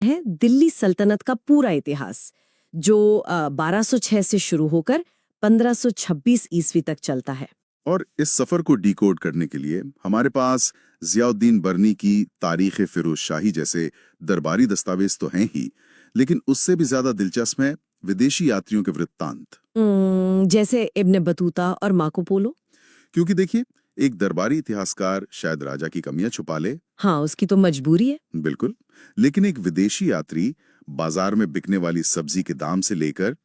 है दिल्ली सल्तनत का पूरा इतिहास, जो 1206 से शुरू होकर 1526 ईस्वी तक चलता है। और इस सफर को डिकोड करने के लिए हमारे पास जियाउद्दीन बरनी की तारीख फिरोज शाही जैसे दरबारी दस्तावेज तो हैं ही, लेकिन उससे भी ज्यादा दिलचस्प है विदेशी यात्रियों के वृत्तांत। जैसे इब्न बतूता और मार्को पोलो। क्योंकि देखिए, एक दरबारी इतिहासकार शायद राजा की कमियां छुपा ले, हाँ, उसकी तो मजबूरी है। बिल्कुल, लेकिन एक विदेशी यात्री बाजार में बिकने वाली सब्जी के दाम से लेकर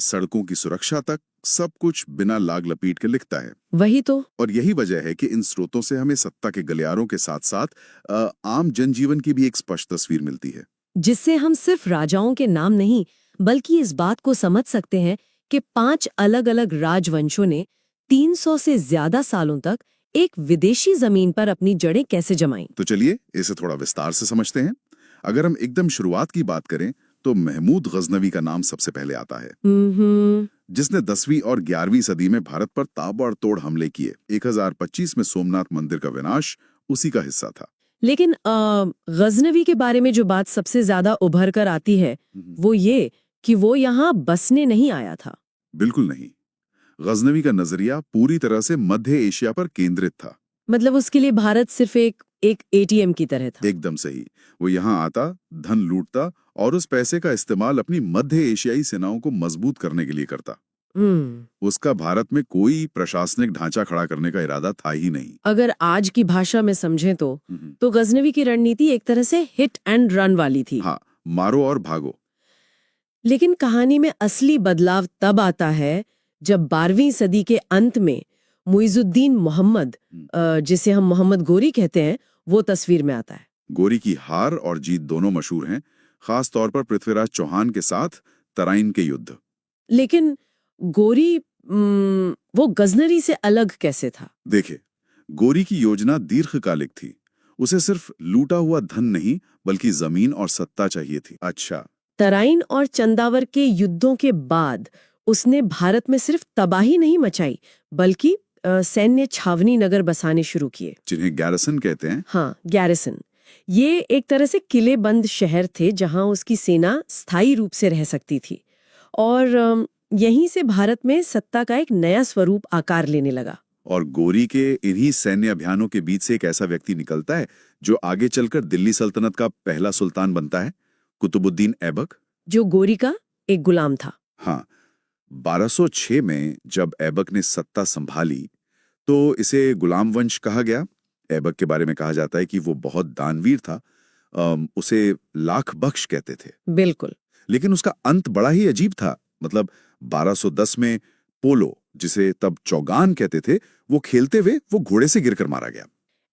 सड़कों की सुरक्षा तक सब कुछ बिना लाग लपेट के लिखता है। वही तो। और यही वजह है कि इन स्रोतों से हमें सत्ता के गलियारों के साथ साथ आम जनजीवन की भी एक स्पष्ट तस्वीर मिलती है, जिससे हम सिर्फ राजाओं के नाम नहीं, बल्कि इस बात को समझ सकते हैं कि 5 अलग-अलग राजवंशों ने 300 से ज्यादा सालों तक एक विदेशी जमीन पर अपनी जड़ें कैसे जमाईं। तो चलिए इसे थोड़ा विस्तार से समझते हैं। अगर हम एकदम शुरुआत की बात करें तो महमूद गजनवी का नाम सबसे पहले आता है, जिसने 10वीं और 11वीं सदी में भारत पर ताबड़तोड़ हमले किए। 1025 में सोमनाथ मंदिर का विनाश उसी का हिस्सा था। लेकिन गजनवी के बारे में जो बात सबसे ज्यादा उभर कर आती है वो ये कि वो यहाँ बसने नहीं आया था। बिल्कुल नहीं, गजनवी का नजरिया पूरी तरह से मध्य एशिया पर केंद्रित था। मतलब उसके लिए भारत सिर्फ एक एटीएम की तरह था। एकदम सही, वो यहाँ आता, धन लूटता और उस पैसे का इस्तेमाल अपनी मध्य एशियाई सेनाओं को मजबूत करने के लिए करता। उसका भारत में कोई प्रशासनिक ढांचा खड़ा करने का इरादा था ही नहीं। अगर आज की भाषा में समझें तो गजनवी की रणनीति एक तरह से हिट एंड रन वाली थी। हाँ, मारो और भागो। लेकिन कहानी में असली बदलाव तब आता है जब 12वीं सदी के अंत में मुइजुद्दीन मोहम्मद, जिसे हम मोहम्मद गोरी कहते हैं, वो तस्वीर में आता है। गोरी की हार और जीत दोनों मशहूर हैं, खास तौर पर पृथ्वीराज चौहान के साथ तराइन के युद्ध। लेकिन गोरी वो गजनवी से अलग कैसे था? देखिए, गोरी की योजना दीर्घकालिक थी। उसे सिर्फ लूटा हुआ धन नहीं बल्कि जमीन और सत्ता चाहिए थी। अच्छा, तराइन और चंदावर के युद्धों के बाद उसने भारत में सिर्फ तबाही नहीं मचाई, बल्कि सैन्य छावनी नगर बसाने शुरू किए, जिन्हें गैरिसन कहते हैं। हाँ, गैरिसन। ये एक तरह से किलेबंद शहर थे जहां उसकी सेना स्थायी रूप से रह सकती थी, और यहीं से भारत में सत्ता का एक नया स्वरूप आकार लेने लगा। और गोरी के इन्हीं सैन्य अभियानों के बीच से एक ऐसा व्यक्ति निकलता है जो आगे चलकर दिल्ली सल्तनत का पहला सुल्तान बनता है, कुतुबुद्दीन ऐबक, जो गोरी का एक गुलाम था। हाँ, 1206 में जब ऐबक ने सत्ता संभाली तो इसे गुलाम वंश कहा गया। ऐबक के बारे में कहा जाता है कि वो बहुत दानवीर था, उसे लाख बख्श कहते थे। बिल्कुल। लेकिन उसका अंत बड़ा ही अजीब था। मतलब 1210 में पोलो, जिसे तब चौगान कहते थे, वो खेलते हुए वो घोड़े से गिरकर मारा गया।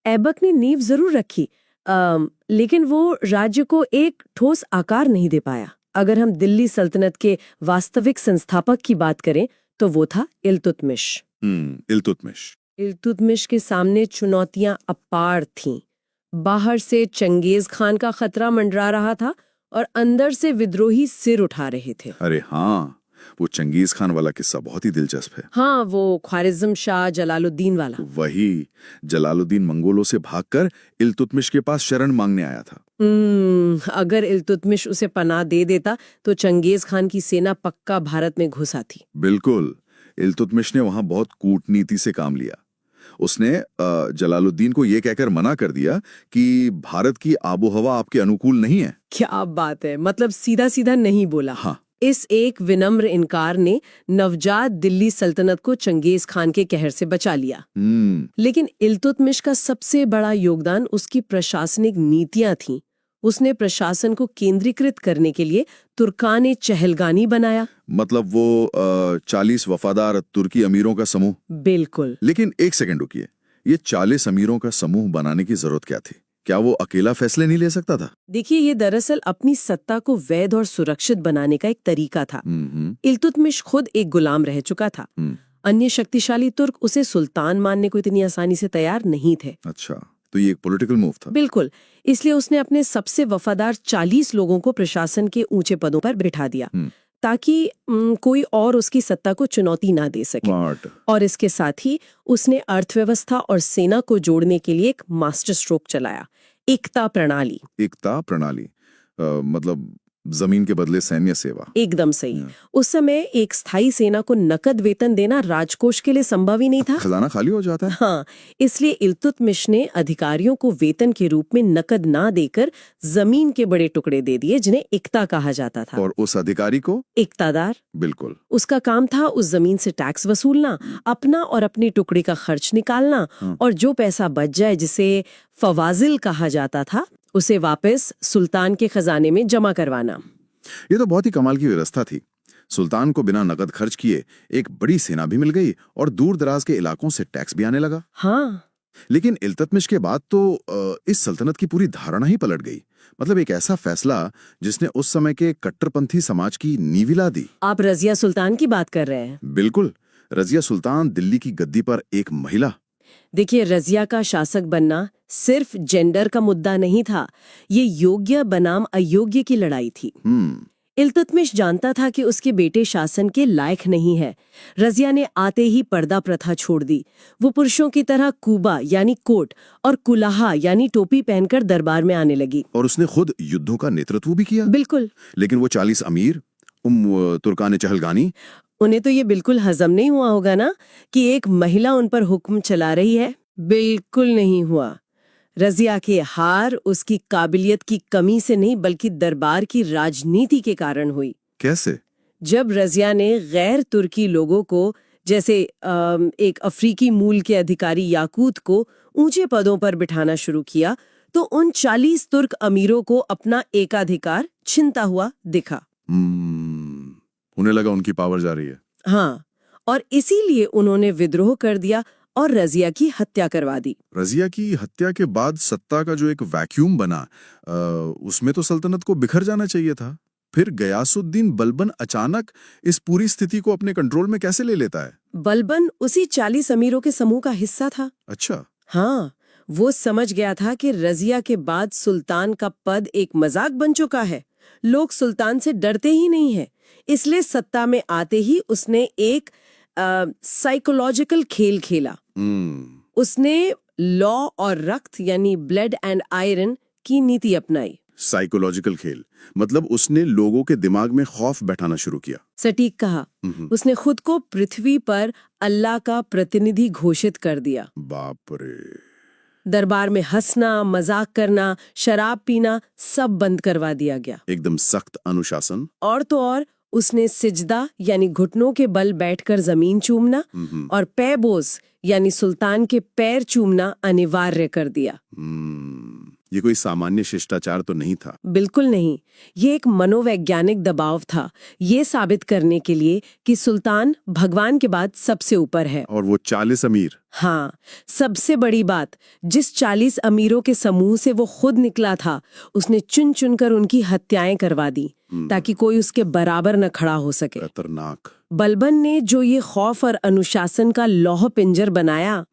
ऐबक ने नींव जरूर रखी, लेकिन वो राज्य को एक ठोस आकार नहीं दे पाया। अगर हम दिल्ली सल्तनत के वास्तविक संस्थापक की बात करें तो वो था इल्तुतमिश। इल्तुतमिश के सामने चुनौतियां अपार थीं। बाहर से चंगेज खान का खतरा मंडरा रहा था और अंदर से विद्रोही सिर उठा रहे थे। अरे हाँ, वो चंगेज खान वाला किस्सा बहुत ही दिलचस्प है। हाँ, वो ख्वारिज़्म शाह जलालुद्दीन वाला। वही, जलालुद्दीन मंगोलों से भागकर इल्तुतमिश के पास शरण मांगने आया था। अगर इल्तुतमिश उसे पनाह दे देता तो चंगेज खान की सेना पक्का भारत में घुस आती। बिल्कुल, इल्तुतमिश ने वहां बहुत कूटनीति से काम लिया। उसने जलालुद्दीन को ये कहकर मना कर दिया कि भारत की आबोहवा आपके अनुकूल नहीं है। क्या बात है, मतलब सीधा सीधा नहीं बोला। हाँ। इस एक विनम्र इनकार ने नवजात दिल्ली सल्तनत को चंगेज खान के कहर से बचा लिया। लेकिन इल्तुतमिश का सबसे बड़ा योगदान उसकी प्रशासनिक नीतियां थीं। उसने प्रशासन को केंद्रीकृत करने के लिए तुर्कान चहलगानी बनाया। मतलब वो 40 वफादार तुर्की अमीरों का समूह। बिल्कुल। लेकिन एक सेकंड रुकिए, ये 40 अमीरों का समूह बनाने की जरूरत क्या थी? क्या वो अकेला फैसले नहीं ले सकता था? देखिए, ये दरअसल अपनी सत्ता को वैध और सुरक्षित बनाने का एक तरीका था। इल्तुतमिश खुद एक गुलाम रह चुका था। अन्य शक्तिशाली तुर्क उसे सुल्तान मानने को इतनी आसानी से तैयार नहीं थे। अच्छा, तो ये एक पॉलिटिकल मूव था। बिल्कुल, इसलिए उसने अपने सबसे वफादार 40 लोगों को प्रशासन के ऊंचे पदों पर बिठा दिया, ताकि कोई और उसकी सत्ता को चुनौती ना दे सके। और इसके साथ ही उसने अर्थव्यवस्था और सेना को जोड़ने के लिए एक मास्टर स्ट्रोक चलाया, एकता प्रणाली। एकता प्रणाली, मतलब जमीन के बदले सैन्य सेवा। एकदम सही। उस समय एक स्थायी सेना को नकद वेतन देना राजकोष के लिए संभव ही नहीं था। खजाना खाली हो जाता है। हाँ, इसलिए इल्तुतमिश ने अधिकारियों को वेतन के रूप में नकद ना देकर जमीन के बड़े टुकड़े दे दिए, जिन्हें इक्ता कहा जाता था। और उस अधिकारी को इक्तादार। बिल्कुल। उसका काम था उस जमीन से टैक्स वसूलना, अपना और अपनी टुकड़ी का खर्च निकालना, और जो पैसा बच जाए, जिसे फवाजिल कहा जाता था, उसे वापस सुल्तान के खजाने में जमा करवाना। ये तो बहुत ही कमाल की व्यवस्था थी। सुल्तान को बिना नकद खर्च किए एक बड़ी सेना भी मिल गई और दूर दराज के इलाकों से टैक्स भी आने लगा। हाँ, लेकिन इल्तुतमिश के बाद तो इस सल्तनत की पूरी धारणा ही पलट गई। मतलब एक ऐसा फैसला जिसने उस समय के कट्टरपंथी समाज की नींव हिला दी। आप रजिया सुल्तान की बात कर रहे हैं? बिल्कुल, रजिया सुल्तान, दिल्ली की गद्दी पर एक महिला। देखिए, रजिया का शासक बनना सिर्फ जेंडर का मुद्दा नहीं था, ये योग्य बनाम अयोग्य की लड़ाई थी। इल्तुतमिश जानता था कि उसके बेटे शासन के लायक नहीं है। रजिया ने आते ही पर्दा प्रथा छोड़ दी। वो पुरुषों की तरह कुबा यानी कोट और कुलाहा यानी टोपी पहनकर दरबार में आने लगी। और उसने खुद युद्धों का नेतृत्व भी किया। बिल्कुल। लेकिन वो 40 अमीर तुर्कान चहलगानी, उन्हें तो ये बिल्कुल हजम नहीं हुआ होगा ना कि एक महिला उन पर हुक्म चला रही है। बिल्कुल नहीं हुआ। रजिया की हार उसकी काबिलियत की कमी से नहीं, बल्कि दरबार की राजनीति के कारण हुई। कैसे? जब रजिया ने गैर तुर्की लोगों को, जैसे एक अफ्रीकी मूल के अधिकारी याकूत को ऊंचे पदों पर बिठाना शुरू किया, तो उन 40 तुर्क अमीरों को अपना एकाधिकार छिनता हुआ दिखा। उन्हें लगा उनकी पावर जा रही है। हाँ, और इसीलिए उन्होंने विद्रोह कर दिया और रजिया की हत्या करवा दी। रजिया की हत्या के बाद सत्ता का जो एक वैक्यूम बना, उसमें तो सल्तनत को बिखर जाना चाहिए था। फिर गयासुद्दीन बलबन अचानक इस पूरी स्थिति को अपने कंट्रोल में कैसे ले लेता है? बलबन उसी 40 अमीरों के समूह का हिस्सा था। अच्छा। हाँ, वो समझ गया था कि रजिया के बाद सुल्तान का पद एक मजाक बन चुका है। लोग सुल्तान से डरते ही नहीं है। इसलिए सत्ता में आते ही उसने एक साइकोलॉजिकल खेल खेला। उसने लॉ और रक्त यानी ब्लड एंड आयरन की नीति अपनाई। साइकोलॉजिकल खेल मतलब उसने लोगों के दिमाग में खौफ बैठाना शुरू किया। सटीक कहा। उसने खुद को पृथ्वी पर अल्लाह का प्रतिनिधि घोषित कर दिया। बाप रे। दरबार में हंसना, मजाक करना, शराब पीना सब बंद करवा दिया गया। एकदम सख्त अनुशासन। और तो और उसने सिजदा यानी घुटनों के बल बैठकर जमीन चूमना और पैबोस यानी सुल्तान के पैर चूमना अनिवार्य कर दिया। ये कोई सामान्य शिष्टाचार तो नहीं था। बिल्कुल नहीं। ये एक मनोवैज्ञानिक दबाव था, ये साबित करने के लिए कि सुल्तान भगवान के बाद सबसे ऊपर है। और वो 40 अमीर। हाँ, सबसे बड़ी बात, जिस 40 अमीरों के समूह से वो खुद निकला था, उसने चुन चुनकर उनकी हत्याएं करवा दी ताकि कोई उसके बराबर न खड़ा हो सके। खतरनाक। बलबन ने जो ये खौफ और अनुशासन का लौह पिंजर बनाया,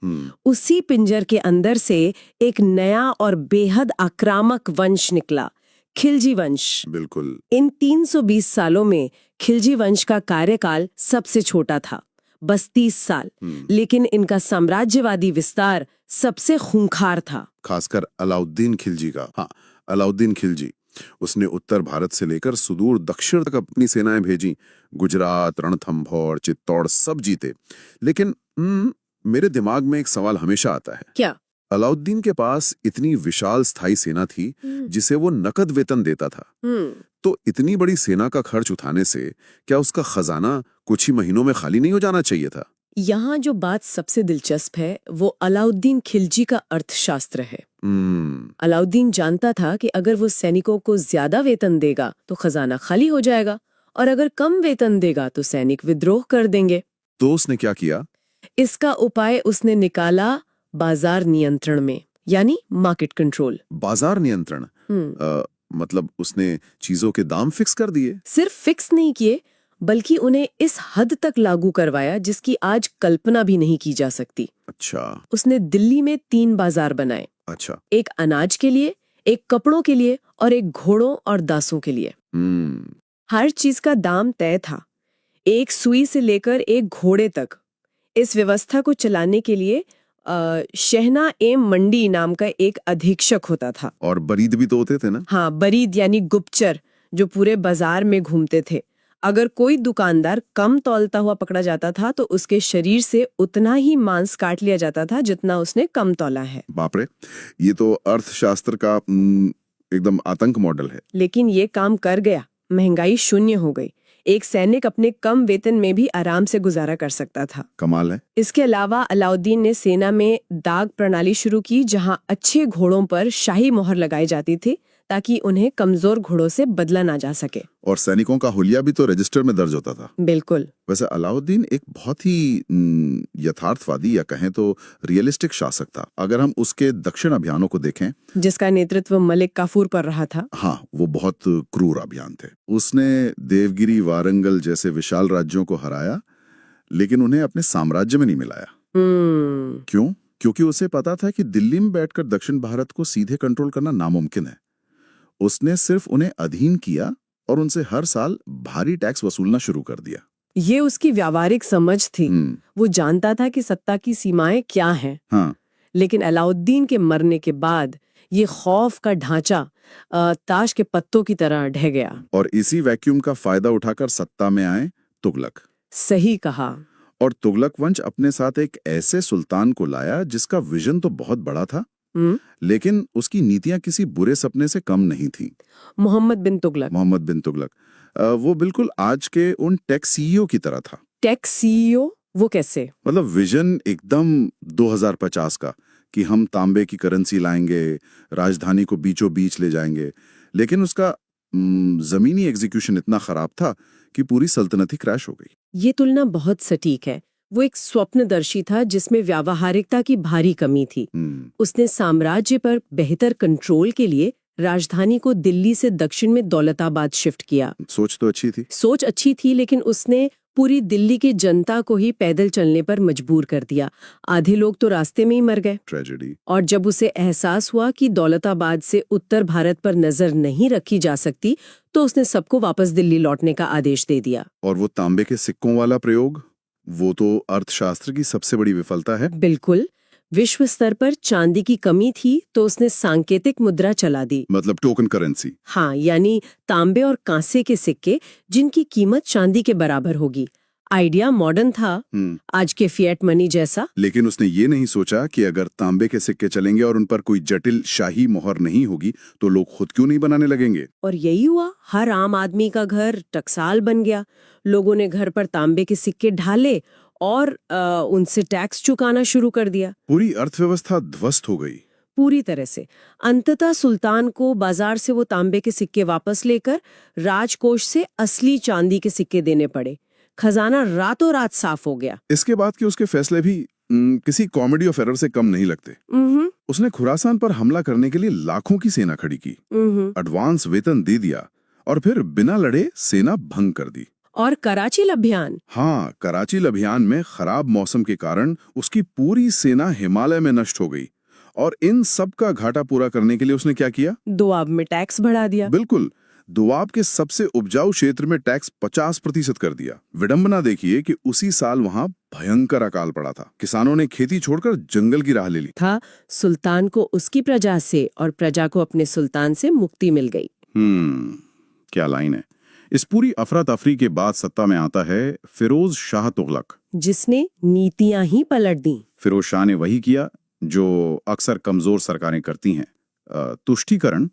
उसी पिंजर के अंदर से एक नया और बेहद आक्रामक वंश निकला, खिलजी वंश। बिल्कुल। इन 320 सालों में खिलजी वंश का कार्यकाल सबसे छोटा था, बस 30 साल, लेकिन इनका साम्राज्यवादी विस्तार सबसे खूंखार था। खासकर अलाउद्दीन खिलजी का। हाँ, अलाउद्दीन खिलजी। उसने उत्तर भारत से लेकर सुदूर दक्षिण तक अपनी सेनाएं भेजी। गुजरात, रणथंभौर, चित्तौड़ सब जीते। लेकिन मेरे दिमाग में एक सवाल हमेशा आता है। क्या? अलाउद्दीन के पास इतनी विशाल स्थायी सेना थी जिसे वो नकद वेतन देता था। तो इतनी बड़ी सेना का खर्च उठाने से क्या उसका खजाना कुछ ही महीनों में खाली नहीं हो जाना चाहिए था? यहाँ जो बात सबसे दिलचस्प है वो अलाउद्दीन खिलजी का अर्थशास्त्र है। अलाउद्दीन जानता था कि अगर वो सैनिकों को ज्यादा वेतन देगा तो खजाना खाली हो जाएगा, और अगर कम वेतन देगा तो सैनिक विद्रोह कर देंगे। तो उसने क्या किया? इसका उपाय उसने निकाला बाजार नियंत्रण में, यानी मार्केट कंट्रोल। बाजार नियंत्रण? मतलब उसने चीजों के दाम फिक्स कर दिए? सिर्फ फिक्स नहीं किए, बल्कि उन्हें इस हद तक लागू करवाया जिसकी आज कल्पना भी नहीं की जा सकती। अच्छा। उसने दिल्ली में 3 बाजार बनाए। अच्छा। एक अनाज के लिए, एक कपड़ों के लिए और एक घोड़ों और दासों के लिए। हर चीज का दाम तय था, एक सुई से लेकर एक घोड़े तक। इस व्यवस्था को चलाने के लिए शहना एम मंडी नाम का एक अधीक्षक होता था। और बरीद भी तो होते थे ना? हाँ, बरीद यानी गुप्तचर, जो पूरे बाजार में घूमते थे। अगर कोई दुकानदार कम तौलता हुआ पकड़ा जाता था तो उसके शरीर से उतना ही मांस काट लिया जाता था जितना उसने कम तौला है। बाप रे, ये तो अर्थशास्त्र का एकदम आतंक मॉडल है। लेकिन ये काम कर गया, महंगाई शून्य हो गई। एक सैनिक अपने कम वेतन में भी आराम से गुजारा कर सकता था। कमाल है। इसके अलावा अलाउद्दीन ने सेना में दाग प्रणाली शुरू की, जहां अच्छे घोड़ों पर शाही मोहर लगाई जाती थी ताकि उन्हें कमजोर घोड़ों से बदला ना जा सके। और सैनिकों का हुलिया भी तो रजिस्टर में दर्ज होता था। बिल्कुल। वैसे अलाउद्दीन एक बहुत ही यथार्थवादी या कहें तो रियलिस्टिक शासक था। अगर हम उसके दक्षिण अभियानों को देखें, जिसका नेतृत्व मलिक काफूर पर रहा था। हाँ, वो बहुत क्रूर अभियान थे। उसने देवगिरी, वारंगल जैसे विशाल राज्यों को हराया, लेकिन उन्हें अपने साम्राज्य में नहीं मिलाया। क्यों? क्योंकि उसे पता था कि दिल्ली में बैठकर दक्षिण भारत को सीधे कंट्रोल करना नामुमकिन है। उसने सिर्फ उन्हें अधीन किया और उनसे हर साल भारी टैक्स वसूलना शुरू कर दिया। ये उसकी व्यावहारिक समझ थी। वो जानता था कि सत्ता की सीमाएं क्या हैं। हाँ। लेकिन अलाउद्दीन के मरने के बाद ये खौफ का ढांचा ताश के पत्तों की तरह ढह गया। और इसी वैक्यूम का फायदा उठाकर सत्ता में आए तुगलक। सही कहा। और तुगलक वंश अपने साथ एक ऐसे सुल्तान को लाया जिसका विजन तो बहुत बड़ा था, लेकिन उसकी नीतियां किसी बुरे सपने से कम नहीं थी। मोहम्मद बिन तुगलक। वो बिल्कुल आज के उन टेक सीईओ की तरह था। Tech CEO? वो कैसे? मतलब विजन एकदम 2050 का, कि हम तांबे की करेंसी लाएंगे, राजधानी को बीचों बीच ले जाएंगे। लेकिन उसका जमीनी एग्जीक्यूशन इतना खराब था कि पूरी सल्तनत ही क्रैश हो गई। ये तुलना बहुत सटीक है। वो एक स्वप्नदर्शी था जिसमें व्यावहारिकता की भारी कमी थी। उसने साम्राज्य पर बेहतर कंट्रोल के लिए राजधानी को दिल्ली से दक्षिण में दौलताबाद शिफ्ट किया। सोच तो अच्छी थी। सोच अच्छी थी, लेकिन उसने पूरी दिल्ली की जनता को ही पैदल चलने पर मजबूर कर दिया। आधे लोग तो रास्ते में ही मर गए। ट्रेजेडी। और जब उसे एहसास हुआ कि दौलताबाद से उत्तर भारत पर नजर नहीं रखी जा सकती, तो उसने सबको वापस दिल्ली लौटने का आदेश दे दिया। और वो तांबे के सिक्कों वाला प्रयोग, वो तो अर्थशास्त्र की सबसे बड़ी विफलता है। बिल्कुल। विश्व स्तर पर चांदी की कमी थी तो उसने सांकेतिक मुद्रा चला दी। मतलब टोकन करेंसी। हाँ, यानी तांबे और कांसे के सिक्के जिनकी कीमत चांदी के बराबर होगी। आइडिया मॉडर्न था, आज के फिएट मनी जैसा। लेकिन उसने ये नहीं सोचा कि अगर तांबे के सिक्के चलेंगे और उन पर कोई जटिल शाही मोहर नहीं होगी तो लोग खुद क्यों नहीं बनाने लगेंगे। और यही हुआ। हर आम आदमी का घर टकसाल बन गया। लोगों ने घर पर तांबे के सिक्के ढाले और उनसे टैक्स चुकाना शुरू कर दिया। पूरी अर्थव्यवस्था ध्वस्त हो गई, पूरी तरह से। अंततः सुल्तान को बाजार से वो तांबे के सिक्के वापस लेकर राजकोष से असली चांदी के सिक्के देने पड़े। खजाना रातों रात साफ हो गया। इसके बाद के उसके फैसले भी किसी कॉमेडी ऑफ एरर से कम नहीं लगते। उसने खुरासान पर हमला करने के लिए लाखों की सेना खड़ी की, एडवांस वेतन दे दिया और फिर बिना लड़े सेना भंग कर दी। और कराची अभियान? हाँ, कराची अभियान में खराब मौसम के कारण उसकी पूरी सेना हिमालय में नष्ट हो गई। और इन सब का घाटा पूरा करने के लिए उसने क्या किया? दोआब में टैक्स बढ़ा दिया। बिल्कुल, दोआब के सबसे उपजाऊ क्षेत्र में टैक्स 50% कर दिया। विडंबना देखिए कि उसी साल वहां भयंकर अकाल पड़ा था। किसानों ने खेती छोड़कर जंगल की राह ले ली था। सुल्तान को उसकी प्रजा से और प्रजा को अपने सुल्तान से मुक्ति मिल गई। क्या लाइन है। इस पूरी अफरा तफरी के बाद सत्ता में आता है फिरोज शाह तुगलक, जिसने नीतियां ही पलट दी। फिरोज शाह ने वही किया जो अक्सर कमजोर सरकारें करती हैं, तुष्टीकरण।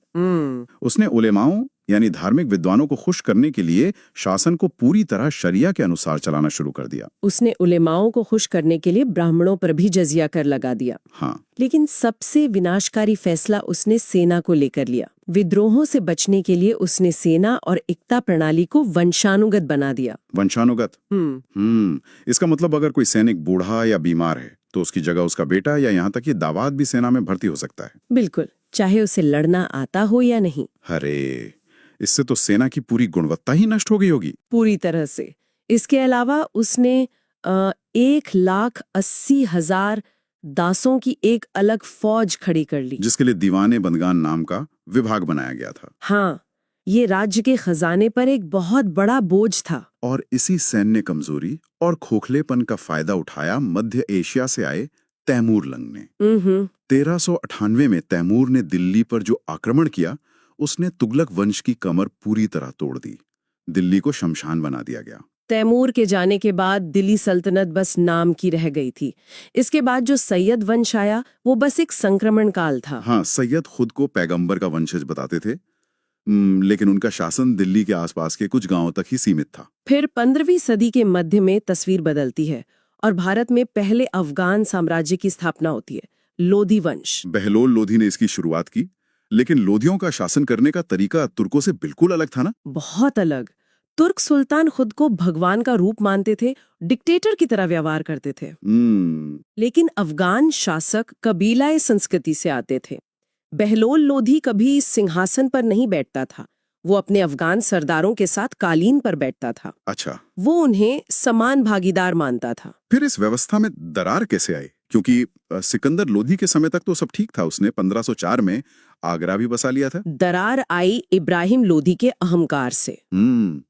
उसने उलेमाओं यानी धार्मिक विद्वानों को खुश करने के लिए शासन को पूरी तरह शरिया के अनुसार चलाना शुरू कर दिया। उसने उलेमाओं को खुश करने के लिए ब्राह्मणों पर भी जजिया कर लगा दिया। हाँ। लेकिन सबसे विनाशकारी फैसला उसने सेना को लेकर लिया। विद्रोहों से बचने के लिए उसने सेना और एकता प्रणाली को वंशानुगत बना दिया। वंशानुगत? इसका मतलब अगर कोई सैनिक बूढ़ा या बीमार है तो उसकी जगह उसका बेटा या यहाँ तक कि दामाद भी सेना में भर्ती हो सकता है। बिल्कुल, चाहे उसे लड़ना आता हो या नहीं। अरे, इससे तो सेना की पूरी गुणवत्ता ही नष्ट हो गई होगी। पूरी तरह से। इसके अलावा उसने 1,80,000 दासों की एक अलग फौज खड़ी कर ली, जिसके लिए दीवाने बंदगान नाम का विभाग बनाया गया था। हाँ, ये राज्य के खजाने पर एक बहुत बड़ा बोझ था। और इसी सैन्य कमजोरी और खोखलेपन का फायदा उठाया मध्य एशिया से आए तैमूर लंग ने 1398 में तैमूर ने दिल्ली पर जो आक्रमण किया, उसने तुगलक वंश की कमर पूरी तरह तोड़ दी। दिल्ली को शमशान बना दिया गया। तैमूर के जाने के बाद दिल्ली सल्तनत बस नाम की रह गई थी। इसके बाद जो सैयद वंश आया वो बस एक संक्रमण काल था। हाँ, सैयद खुद को पैगंबर का वंशज बताते थे, लेकिन उनका शासन दिल्ली के आसपास के कुछ गांवों तक ही सीमित था। फिर 15वीं सदी के मध्य में तस्वीर बदलती है और भारत में पहले अफगान साम्राज्य की स्थापना होती है, लोधी वंश। बहलोल लोधी ने इसकी शुरुआत की, लेकिन लोधियों का शासन करने का तरीका तुर्कों से बिल्कुल अलग था ना? बहुत अलग। तुर्क सुल्तान खुद को भगवान का रूप मानते थे, डिक्टेटर की तरह व्यवहार करते थे। लेकिन अफगान शासक कबीलाए संस्कृति से आते थे। बहलोल लोधी कभी सिंहासन पर नहीं बैठता था, वो अपने अफगान सरदारों के साथ कालीन पर बैठता था। अच्छा, वो उन्हें समान भागीदार मानता था। फिर इस व्यवस्था में दरार कैसे आई? क्योंकि सिकंदर लोधी के समय तक तो सब ठीक था, उसने 1504 में आगरा भी बसा लिया था। दरार आई इब्राहिम लोधी के अहंकार से।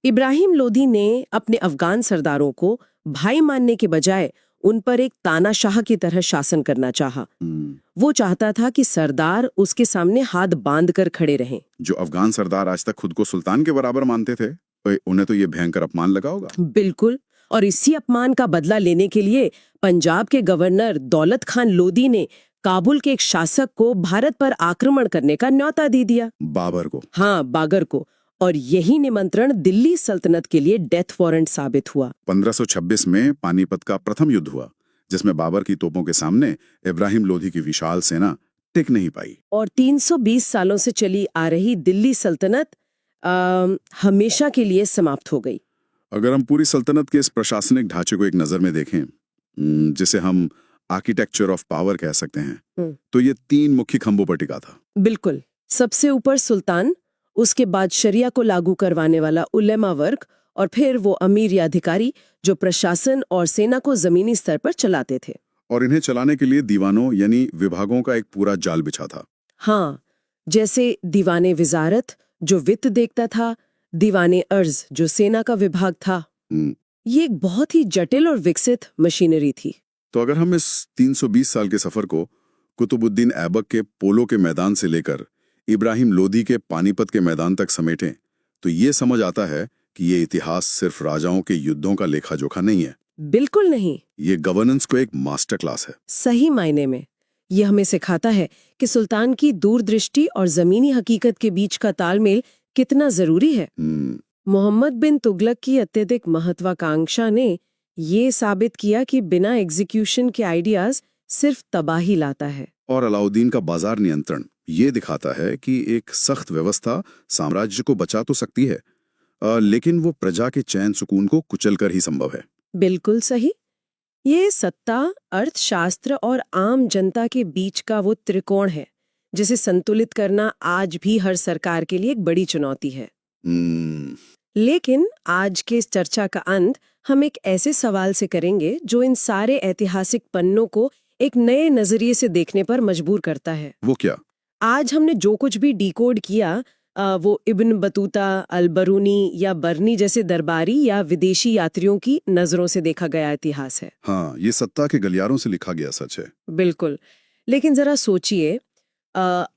इब्राहिम लोधी ने अपने अफगान सरदारों को भाई मानने के बजाय उन पर एक तानाशाह की तरह शासन करना चाहा। वो चाहता था कि सरदार उसके सामने हाथ बांध कर खड़े रहें। जो अफगान सरदार आज तक खुद को सुल्तान के बराबर मानते थे, उन्हें तो ये भयंकर अपमान लगा होगा। बिल्कुल, और इसी अपमान का बदला लेने के लिए पंजाब के गवर्नर दौलत खान लोधी ने काबुल के एक शासक को भारत पर आक्रमण करने का न्योता दे दिया। बाबर को? हाँ, बाबर को। और यही निमंत्रण दिल्ली सल्तनत के लिए डेथ वारंट साबित हुआ। 1526 में पानीपत का प्रथम युद्ध हुआ, जिसमें बाबर की तोपों के सामने इब्राहिम लोधी की विशाल सेना टिक नहीं पाई। और 320 सालों से चली आ रही दिल्ली सल्तनत हमेशा के लिए समाप्त हो गई। अगर हम पूरी सल्तनत के इस प्रशासनिक ढांचे को एक नजर में देखें, जिसे हम आर्किटेक्चर ऑफ पावर कह सकते हैं, तो ये 3 मुख्य खंभों पर टिका था। बिल्कुल, सबसे ऊपर सुल्तान, उसके बाद शरिया को लागू करवाने वाला उलेमा वर्ग, और फिर वो अमीर या अधिकारी जो प्रशासन और सेना को जमीनी स्तर पर चलाते थे। और इन्हें चलाने के लिए दीवानों यानी विभागों का एक पूरा जाल बिछा था। हाँ, जैसे दीवाने विजारत जो वित्त देखता था, दीवाने अर्ज जो सेना का विभाग था। ये एक बहुत ही जटिल और विकसित मशीनरी थी। तो अगर हम इस 320 साल के सफर को कुतुबुद्दीन ऐबक के पोलो के मैदान से लेकर इब्राहिम लोधी के पानीपत के मैदान तक समेटें, तो ये समझ आता है कि ये इतिहास सिर्फ राजाओं के युद्धों का लेखा जोखा नहीं है। बिल्कुल नहीं। ये गवर्नेंस को एक मास्टर क्लास है। सही मायने में ये हमें सिखाता है कि सुल्तान की दूरदृष्टि और जमीनी हकीकत के बीच का तालमेल कितना जरूरी है। मोहम्मद बिन तुगलक की अत्यधिक महत्वाकांक्षा ने ये साबित किया कि बिना एग्जीक्यूशन के आइडियाज सिर्फ तबाही लाता है। और अलाउद्दीन का बाजार नियंत्रण ये दिखाता है कि एक सख्त व्यवस्था साम्राज्य को बचा तो सकती है, लेकिन वो प्रजा के चैन सुकून को कुचलकर ही संभव है। बिल्कुल सही। ये सत्ता, अर्थशास्त्र और आम जनता के बीच का वो त्रिकोण है जिसे संतुलित करना आज भी हर सरकार के लिए एक बड़ी चुनौती है। लेकिन आज के इस चर्चा का अंत हम एक ऐसे सवाल से करेंगे जो इन सारे ऐतिहासिक पन्नों को एक नए नजरिए से देखने पर मजबूर करता है। वो क्या? आज हमने जो कुछ भी डिकोड किया, वो इब्न बतूता, अल-बरूनी या बर्नी जैसे दरबारी या विदेशी यात्रियों की नजरों से देखा गया इतिहास है। हाँ, ये सत्ता के गलियारों से लिखा गया सच है। बिल्कुल। लेकिन जरा सोचिए,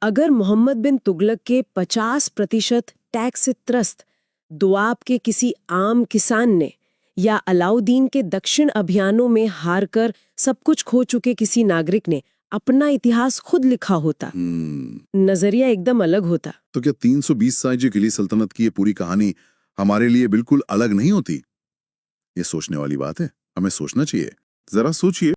अगर मोहम्मद बिन तुगलक के 50% टैक्स से त्रस्त दोआब के किसी आम किसान ने या अलाउद्दीन के दक्षिण अभियानों में हारकर सब कुछ खो चुके किसी नागरिक ने अपना इतिहास खुद लिखा होता, नजरिया एकदम अलग होता। तो क्या 320 साल की दिल्ली सल्तनत की ये पूरी कहानी हमारे लिए बिल्कुल अलग नहीं होती? ये सोचने वाली बात है, हमें सोचना चाहिए। जरा सोचिए।